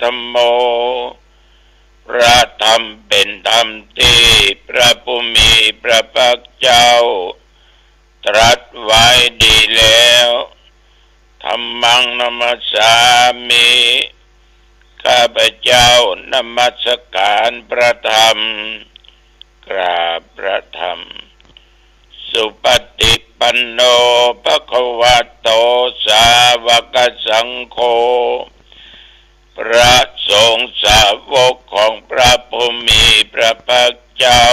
ธัมโมพระธรรมเป็นธรรมที่พระผู้มีพระภาคเจ้าตรัสไว้ดีแล้วธัมมังนัมสสามิข้าพเจ้านมัสการพระธรรมกราบพระธรรมสุปฏิปันโนภควโตสาวกสังโฆพระสงฆ์สาวกของพระผู้มีพระภาคเจ้า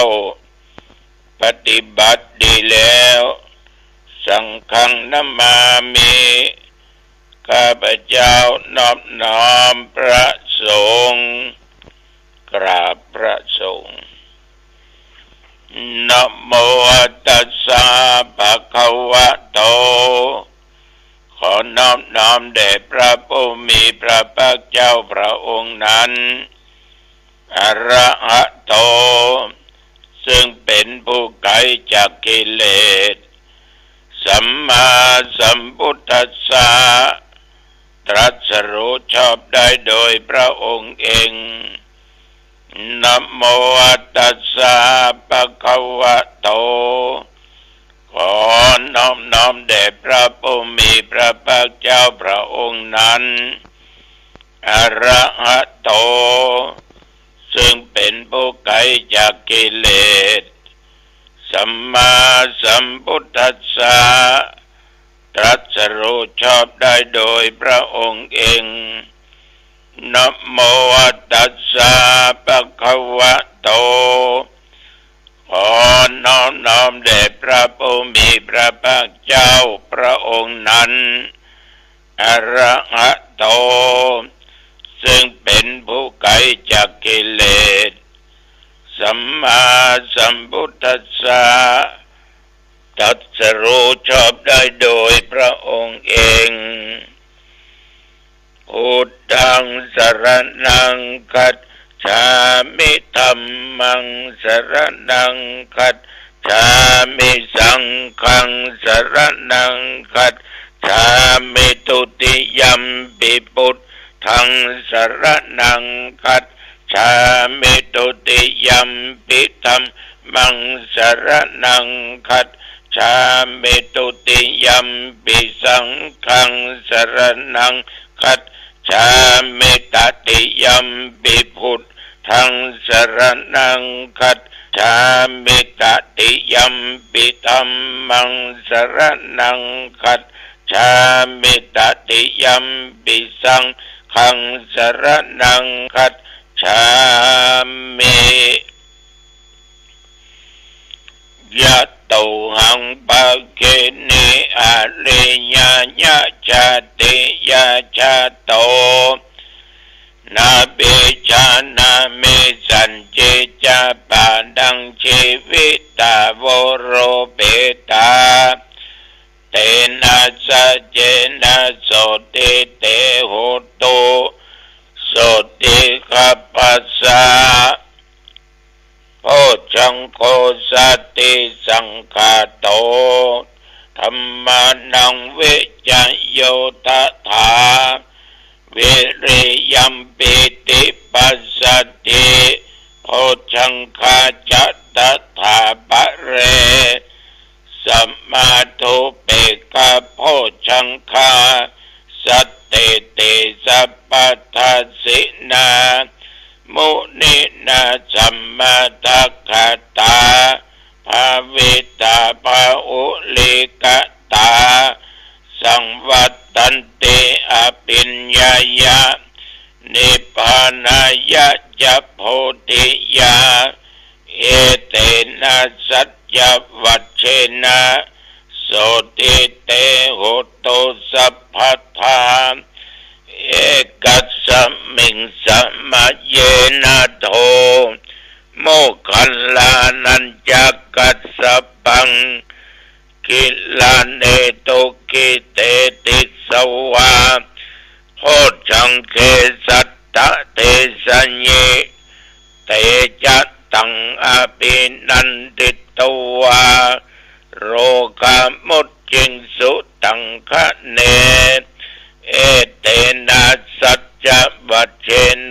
ปฏิบัติดีแล้วสังฆังนามามิข้าพเจ้านอบน้อมพระสงฆ์กราบพระสงฆ์นะโมตัสสะภะคะวะโตขอนอบน้อมแด่พระผู้มีพระภาคเจ้าพระองค์นั้นอะระหะโตซึ่งเป็นผู้ไกลจากกิเลสสัมมาสัมพุทธัสสะตรัสรู้ชอบได้โดยพระองค์เองนะโมตัสสะภะคะวะโตขอน้อมน้อมแด่พระผู้มีพระภาคเจ้าพระองค์นั้นอะระหะโตซึ่งเป็นผู้ไกลจากกิเลสสัมมาสัมพุทธัสสะตรัสรู้ชอบได้โดยพระองค์เองนะโมตัสสะภะคะวะโตขอน้อมน้อมแด่พระผู้มีพระภาคเจ้าพระองค์นั้นอะระหะโตซึ่งเป็นผู้ไกลจากกิเลสสัมมาสัมพุทธัสสะตรัสรู้ชอบได้โดยพระองค์เองพุทธังสรณังคัจฉามิธัมมังสรณังคัจฉามิสังฆังสรณังคัจฉามิทุติยัมปิพุทธังสรณังคัจฉามิทุติยัมปิธัมมังสรณังคัจฉามิทุติยัมปิสังฆังสรณังคัจฉามิตติยัมปิพุทธังสรณังคัจฉามิตติยัมปิธัมมังสรณังคัจฉามิตติยัมปิสังฆังสรณังคัจฉามิยะโตหังภะเกนิอะริยญะจาติยะจาโตนาเบชานาเมสันเจจาปาดังชีวิตาวโรเปตาเตนะสะเจนะโสติเตโหตุโสติขัปปัสสะโพชังโคสัตติสังฆาโตธัมมานังวิจโยตถาวิริยัมปิติปัสสติโพชังคาจัตถาปะเรสัมมาทุเปกะโพชังคาสัตติติสัพพทัสสินามุนินาสัมมาทัคคตาภาวิตาภาอุลิกตาสังวัตตันติอภิญญายะนิพพานายะจะโพธิยาเอเตนะสัจจวัชเชนะโสติเตโหตุสัพพทาเอกัสสมิงสัมมาเยนะโทโมคคัลลานัญจักกัสสปังกิลาเนตุกิเตติสวาโหจังเคสัตตะเตสัญเยเตจัตตังอภินันติตวาโรกามุจจิงสุตังคะเนเอเตนะสัจจวัชเชน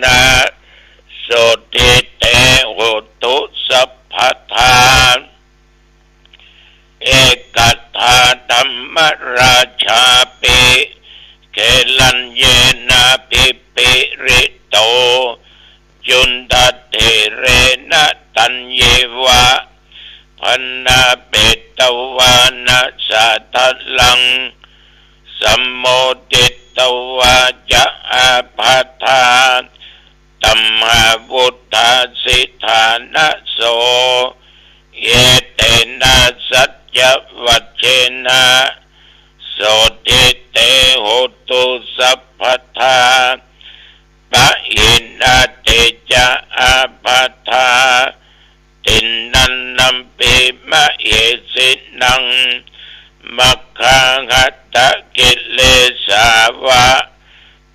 โมติตวาจะอาภัทธาตัมหาวุฒาสิทานะโสเยเตนะสัจจวัชเชนะโสติเตโหตุสัพพทาปะอินาเตจะอาภัทธาตินนันนัมปิมะเยสินังมัคคังหัตถกิเลสาวะ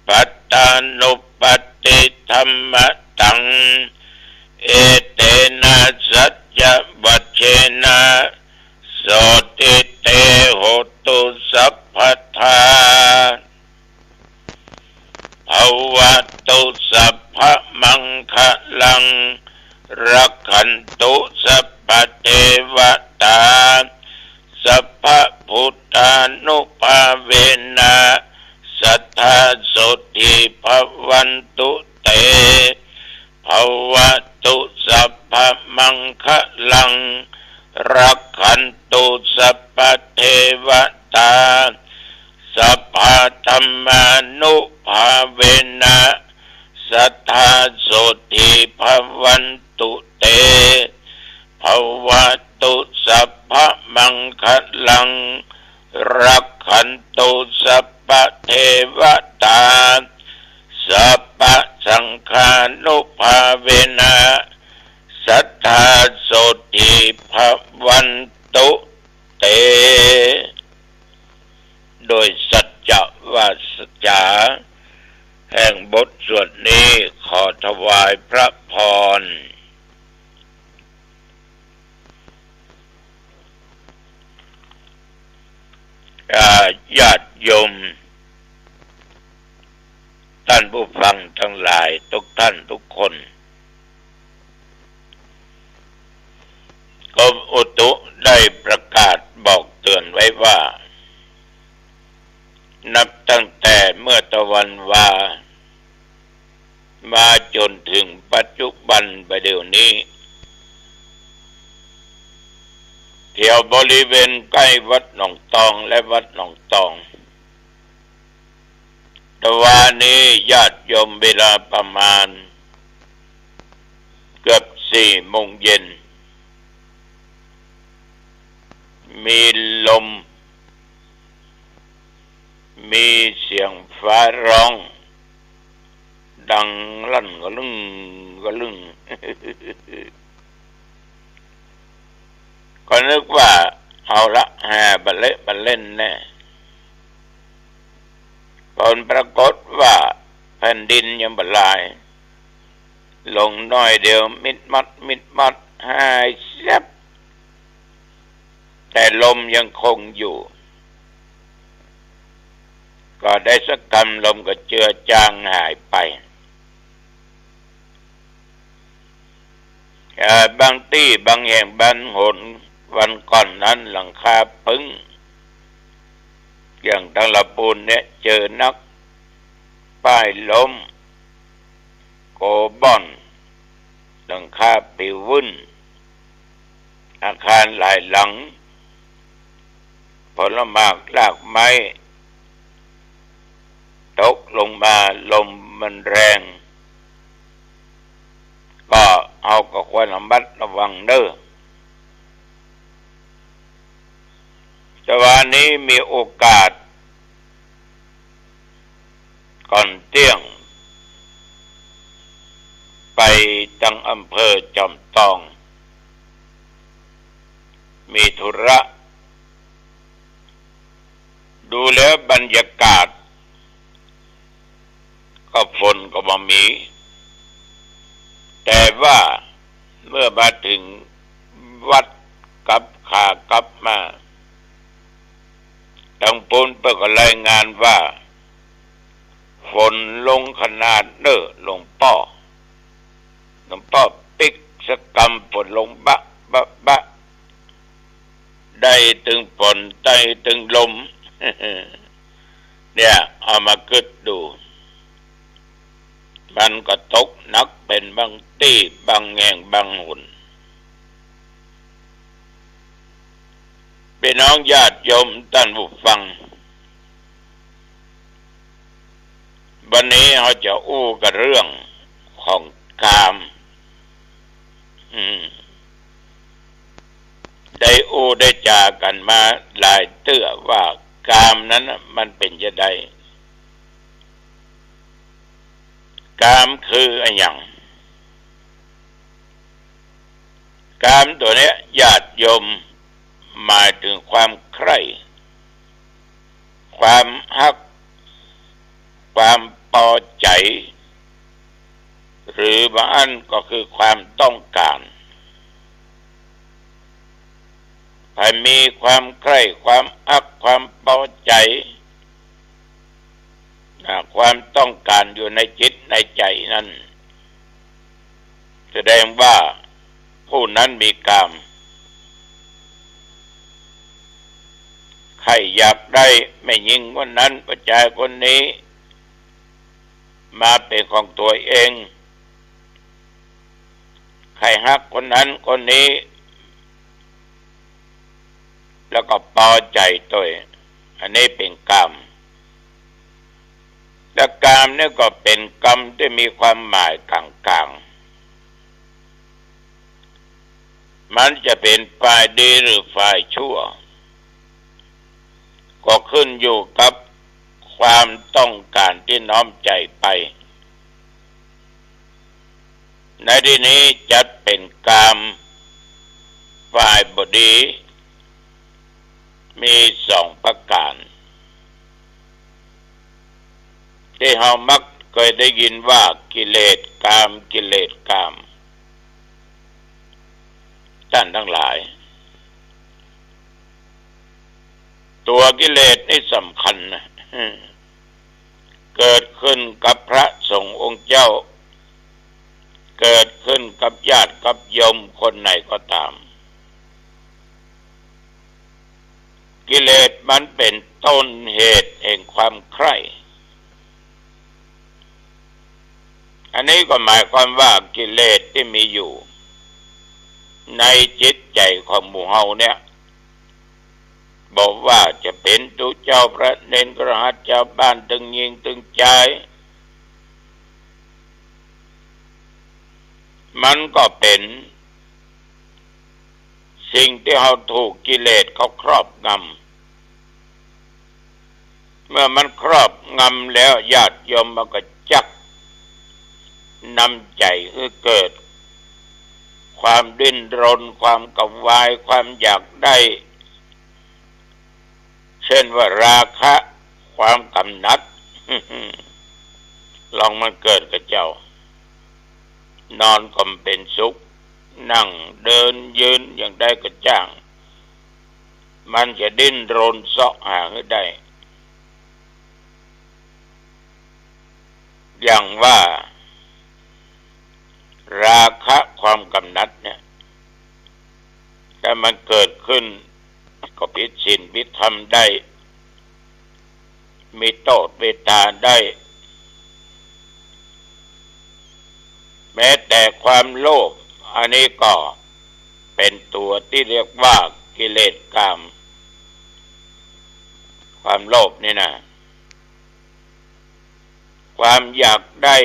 ปัตตานุปติธัมมตังเอเตนะสัจจวัชเชนะโสติเตโหตุสัพพทาภวตุสัพพมังคะลังรักขันตุสัพพเทวตาสัพพพุทธานุภาเวนะสัทธาโสติภวันตุเตภวตุสัพพมังคะลังรักขันตุสัพพเทวตาสัพพธรรมานุภาเวนะสัทธาโสติภวันตุเตภวตุสัพพมังคะลังรักขันตุสัพพเทวตาสัพพสังฆานุภาเวนะสัทธาโสติภวันตุเตโดยสัจจวาจาแห่งบทสวดนี้ขอถวายพระพรญาติโยมท่านผู้ฟังทั้งหลายทุกท่านทุกคนกรมอุตุได้ประกาศบอกเตือนไว้ว่านับตั้งแต่เมื่อตะวันวามาจนถึงปัจจุบันประเดี๋ยวนี้แถวบริเวณใกล้วัดหนองตองและวัดหนองตองตะวันนี้ญาติโยมเวลาประมาณเกือบ4 โมงเย็นมีลมมีเสียงฟ้าร้องดังลั่นก็ลึง ก็นึกว่าเอาละแห่บัลเล่นแน่ผลปรากฏว่าแผ่นดินยังบลายลงน้อยเดียวมิดมัดหายแซบแต่ลมยังคงอยู่ก็ได้สักกำลมก็เจือจางหายไปบางที่บางแห่งบางหนวันก่อนนั้นหลังคาพึ่งอย่างทางลำพูนเนี่ยเจอนักป้ายล้มโกบอนหลังคาปิววุ่นอาคารหลายหลังผลไม้รากไม้ตกลงมาลมมันแรงก็เอาก็ควรระมัดระวังเด้อแต่วันนี้มีโอกาสก่อนเที่ยงไปจังอำเภอจอมทองมีธุระดูแล้วบรรยากาศก็ฝนก็บ่มีแต่ว่าเมื่อมาถึงวัดกับขากลับมาทางปูนเปิดก็รายงานว่าฝนลงขนาดเน้อลงป้อปิกสกำฝนลงบะได้ถึงฝนได้ถึงลม เนี่ยเอามาคิดดูมันก็ตกหนักเป็นบางที่บางแห่งบางหนพี่น้องญาติโยมท่านผู้ฟัง วันนี้เราจะอู้กับเรื่องของกามได้อู้ได้จากันมาหลายเตื้อว่ากามนั้นมันเป็นจะไดกามคืออะไรอย่างกามตัวนี้ญาติโยมหมายถึงความใคร่ความฮักความพอใจหรือบางอันก็คือความต้องการให้มีความใคร่ความฮักความพอใจความต้องการอยู่ในจิตในใจนั้นแสดงว่าผู้นั้นมีกามใครอยากได้แม่หญิงคนนั้นผู้ชายคนนี้มาเป็นของตัวเองใครฮักคนนั้นคนนี้แล้วก็พอใจตัวอันนี้เป็นกามและกามนี่ก็เป็นกรรมที่มีความหมายกลางๆมันจะเป็นฝ่ายดีหรือฝ่ายชั่วก็ขึ้นอยู่กับความต้องการที่น้อมใจไปในที่นี้จัดเป็นกามฝ่ายบดีมี2ประการที่เรามักเคยได้ยินว่ากิเลสกามกิเลสกามท่านทั้งหลายตัวกิเลสนี่สำคัญนะเกิดขึ้นกับพระสงฆ์องค์เจ้าเกิดขึ้นกับญาติกับโยมคนไหนก็ตามกิเลสมันเป็นต้นเหตุแห่งความใคร่อันนี้ก็หมายความว่ากิเลสที่มีอยู่ในจิตใจของหมู่เฮาเนี่ยบอกว่าจะเป็นตุเจ้าพระเนนกระหัตเจ้าบ้านตึงยิงตึงใจมันก็เป็นสิ่งที่เราถูกกิเลสเขาครอบงำเมื่อมันครอบงำแล้วญาติโยมมันก็จักนำใจคือเกิดความดิ้นรนความกระวายความอยากได้เช่นว่าราคะความกำหนัด ลองมันเกิดกับเจ้านอนก็เป็นสุขนั่งเดินยืนอย่างใดก็จ้างมันจะดิ้นรนเสาะหาให้ได้อย่างว่าราคะความกำหนัดเนี่ยถ้ามันเกิดขึ้นก็ผิดศีลผิดธรรมได้มีโทษเวทนาได้แม้แต่ความโลภอันนี้ก็เป็นตัวที่เรียกว่ากิเลสกามความโลภนี่นะความอยากได้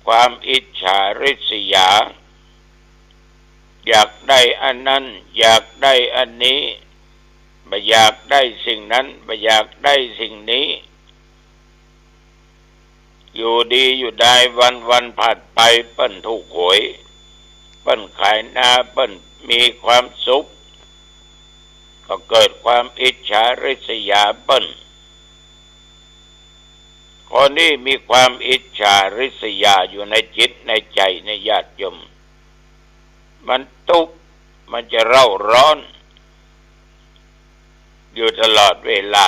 ความอิจฉาริษยาอยากได้อันนั้นอยากได้อันนี้ไม่อยากได้สิ่งนั้นไม่อยากได้สิ่งนี้อยู่ดีอยู่ได้วันผ่านไปเปิ้นถูกหวยเปิ้นขายนาเปิ้นมีความสุขก็เกิดความอิจฉาริษยาเปิ้นคนนี้มีความอิจฉาริษยาอยู่ในจิตในใจในญาติโยมมันทุกข์มันจะเร่าร้อนอยู่ตลอดเวลา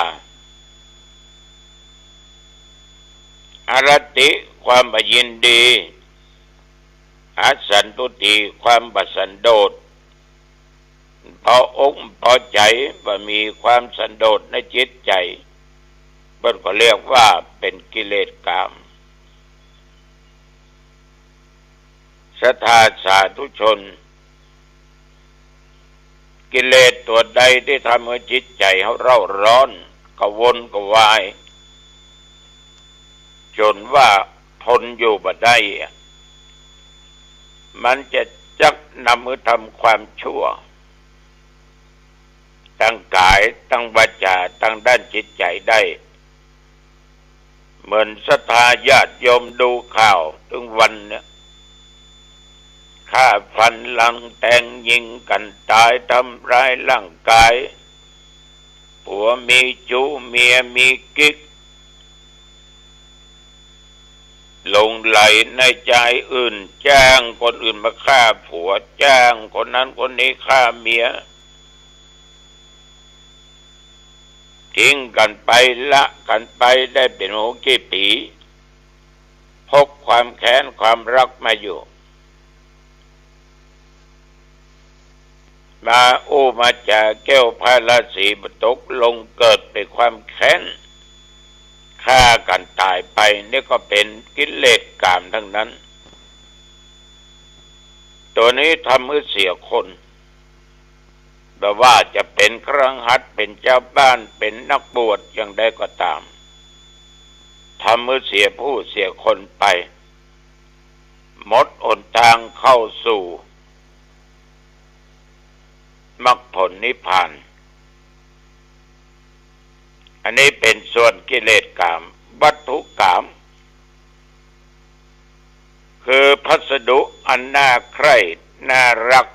อรติความยินดีอสันตุติความบัสันโดษพออกพอใจว่ามีความสันโดษในจิตใจเพิ่นก็เรียกว่าเป็นกิเลสกามศรัทธาสาธุชนกิเลสตัวใดที่ทำให้จิตใจเขาเร่าร้อนกระวนกระวาย จนว่าทนอยู่บ่ได้มันจะจักนำมือทำความชั่วตั้งกายตั้งวาจาตั้งด้านจิตใจได้เหมือนศรัทธาญาติโยมดูข่าวถึงวันเนี่ยฆ่าฟันลังแทงยิงกันตายทำร้ายร่างกายผัวมีจู้เมียมีกิ๊กหลงไหลในใจอื่นจ้างคนอื่นมาฆ่าผัวจ้างคนนั้นคนนี้ฆ่าเมียทิ้งกันไปละกันไปได้เป็นโหกี่ปีพกความแค้นความรักมาอยู่มามาจากแก้วพาราสีบตกลงเกิดเป็นความแค้นฆ่ากันตายไปนี่ก็เป็นกิเลสกามทั้งนั้นตัวนี้ทำให้เสียคนแต่ว่าจะเป็นคฤหัสถ์เป็นเจ้าบ้านเป็นนักบวชอย่างใดก็ตามทำให้เสียผู้เสียคนไปหมดหนทางเข้าสู่มรรคผลนิพพานอันนี้เป็นส่วนกิเลสกามวัตถุกามคือพัสดุอันน่าใคร่น่ารัก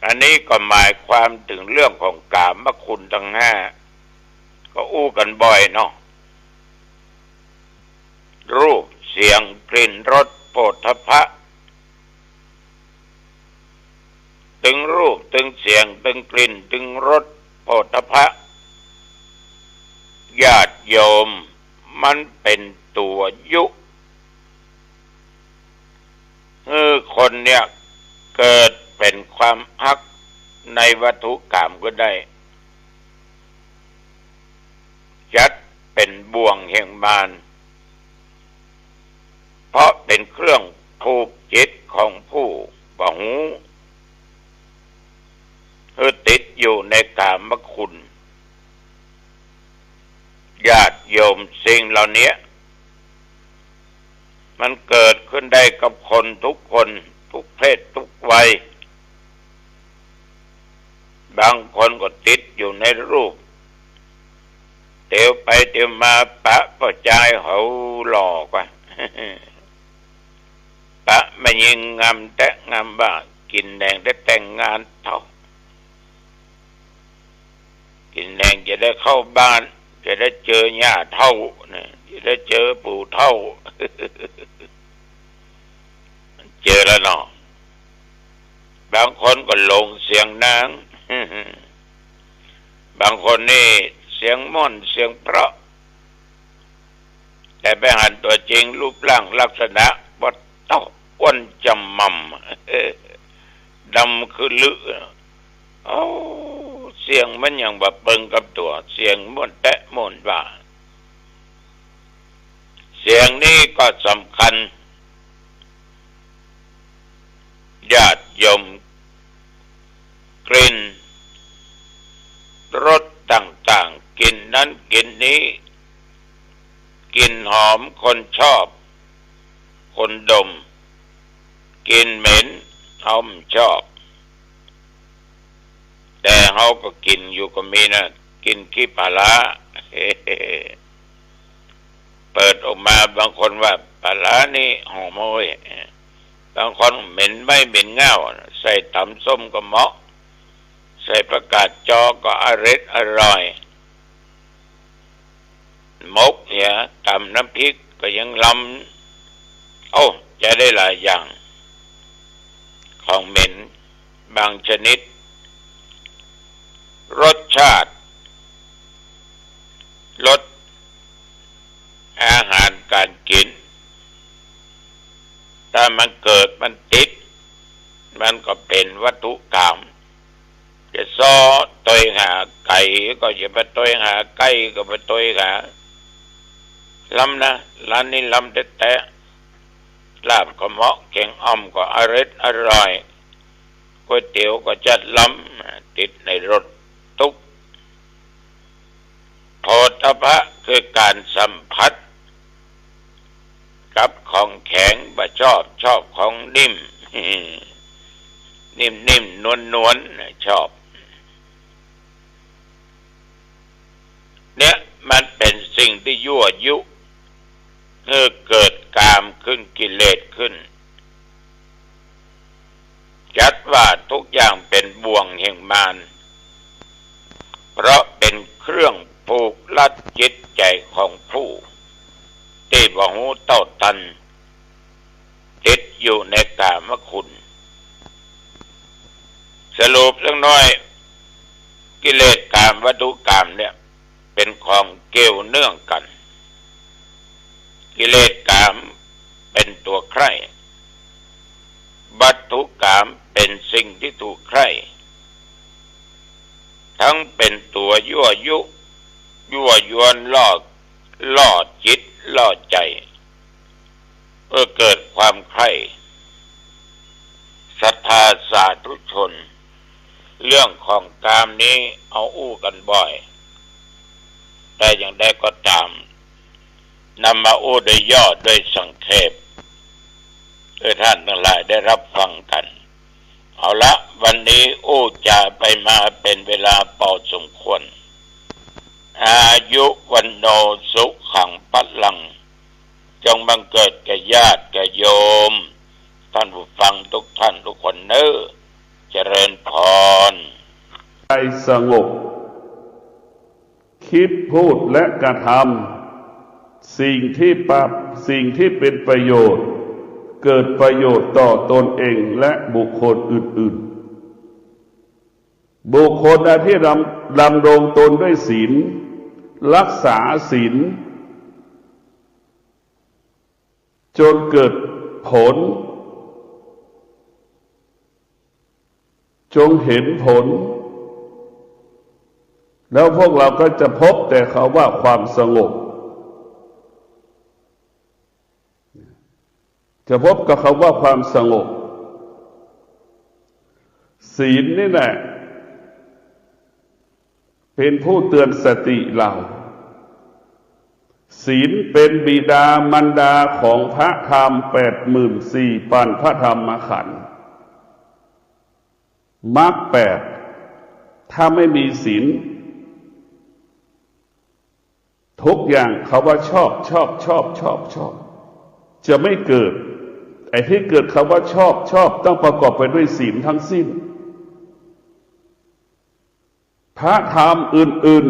อันนี้ก็หมายความถึงเรื่องของกามคุณทั้งห้าก็อู้กันบ่อยเนาะรูปเสียงกลิ่นรสโผฏฐัพพะตึงรูปตึงเสียงตึงกลิ่นตึงรสโผฏฐัพพะญาติโยมมันเป็นตัวยุคนเนี่ยเกิดเป็นความฮักในวัตถุกรรมก็ได้จัดเป็นบ่วงแห่งมารเพราะเป็นเครื่องผูกจิตของผู้บ่หูคือติดอยู่ในกามคุณญาติโยมสิ่งเหล่านี้มันเกิดขึ้นได้กับคนทุกคนทุกเพศทุกวัยบางคนก็ติดอยู่ในรูปเดี๋ยวไปเดี๋ยวมาปะประจายเขาหลอกว่าปะมายิงงามแต่งามบ้ากินแดงได้แต่งงานเท่ากินแดงจะได้เข้าบ้านจะได้เจอหญ้าเท่าเนี่ยจะได้เจอปู่เท่าเจอแล้วเนาะบางคนก็หลงเสียงนางบางคนนี่เสียงม่อนเสียงเพราะแต่ไปหันตัวจริงรูปร่างลักษณะว่าเต้าอ้วนจำม่ำดำคือลึเสียงมันอย่างแบบเบิ่งกับตัวเสียงม่วนแตะม่วนว่าเสียงนี้ก็สำคัญญาติโยมกลิ่นรสต่างๆกินนั้นกินนี้กลิ่นหอมคนชอบคนดมกลิ่นเหม็นเขาไม่ชอบแต่เขาก็กินอยู่ก็มีนะกินขี้ปลาร้าเปิดออกมาบางคนว่าปลาร้านี่หอมโอ้ยบางคนเหม็นไม่เหม็นเง่าใส่ตำส้มก็เหมาะใส่ประกาศจอก็อร่อยมกเนี่ยตำน้ำพริกก็ยังล้ำจะได้หลายอย่างของเหม็นบางชนิดรสชาติรสอาหารการกินถ้ามันเกิดมันติดมันก็เป็นวัตถุกรรมจะซ้อตอยหาไก่ก็จะไปตอยหาไก่ก็ไปตอยหาล้ำนะร้านนี้ล้ำแต่ลาบก็เหมาะแกงอ่อมก็อร่อยก๋วยเตี๋ยวก็จัดล้ำติดในรถทุกโผฏฐัพพะคือ คือการสัมผัสกับของแข็งบ่ชอบของนิ่มนิ่มนวลชอบเนี่ยมันเป็นสิ่งที่ยั่วยุเกิดกามขึ้นกิเลสขึ้นจัดว่าทุกอย่างเป็นบ่วงแห่งมารเพราะเป็นเครื่องผูกลัดจิตใจของผู้ที่บ่ฮู้เท่าทันติดอยู่ในกามคุณสรุปสักน้อยกิเลสกามวัตถุกามเนี่ยเป็นของเกี่ยวเนื่องกันกิเลสกามเป็นตัวใคร่วัตถุกามเป็นสิ่งที่ถูกใคร่ทั้งเป็นตัวยั่วยวนล่อจิตล่อใจเกิดความใคร่ศรัทธาสาธุชนเรื่องของกามนี้เอาอู้กันบ่อยแต่อย่างใดก็ตามนำมาอู้โดยย่อโดยสังเขปโดยท่านทั้งหลายได้รับฟังกันเอาละวันนี้อู้จะไปมาเป็นเวลาพอสมควรอายุวันโนสุขังปัลลังจงบังเกิดแก่ญาติแก่โยมท่านผู้ฟังทุกท่านทุกคนเน้อเจริญพรใจสงบคิดพูดและกระทำสิ่งที่เป็นประโยชน์เกิดประโยชน์ต่อตนเองและบุคคลอื่นๆบุคคลที่ดำรงตนด้วยศีลรักษาศีลจนเกิดผลจงเห็นผลแล้วพวกเราก็จะพบแต่เขาว่าความสงบจะพบกับเขาว่าความสงบศีลนี่แหละเป็นผู้เตือนสติเราศีลเป็นบิดามารดาของพระธรรม84,000พระธรรมขันธ์มรรค8ถ้าไม่มีศีลทุกอย่างเขาว่าชอบจะไม่เกิดไอ้ที่เกิดคำว่าชอบต้องประกอบไปด้วยศีลทั้งสิ้นพระธรรมอื่น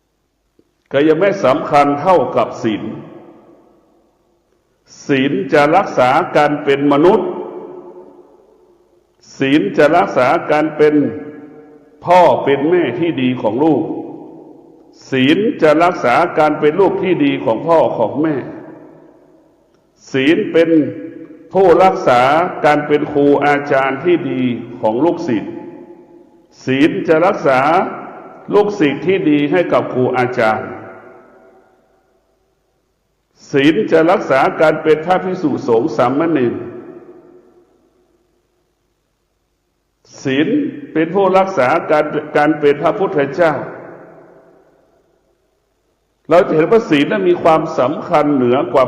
ๆก็ยังไม่สำคัญเท่ากับศีลศีลจะรักษาการเป็นมนุษย์ศีลจะรักษาการเป็นพ่อเป็นแม่ที่ดีของลูกศีลจะรักษาการเป็นลูกที่ดีของพ่อของแม่ศีลเป็นผู้รักษาการเป็นครูอาจารย์ที่ดีของลูกศิษย์ศีลจะรักษาลูกศิษย์ที่ดีให้กับครูอาจารย์ศีลจะรักษาการเป็นพระภิกษุสงฆ์สามเณรศีลเป็นผู้รักษาการเป็นพระพุทธเจ้าเราจะเห็นว่าศีลนั้นมีความสำคัญเหนือกว่า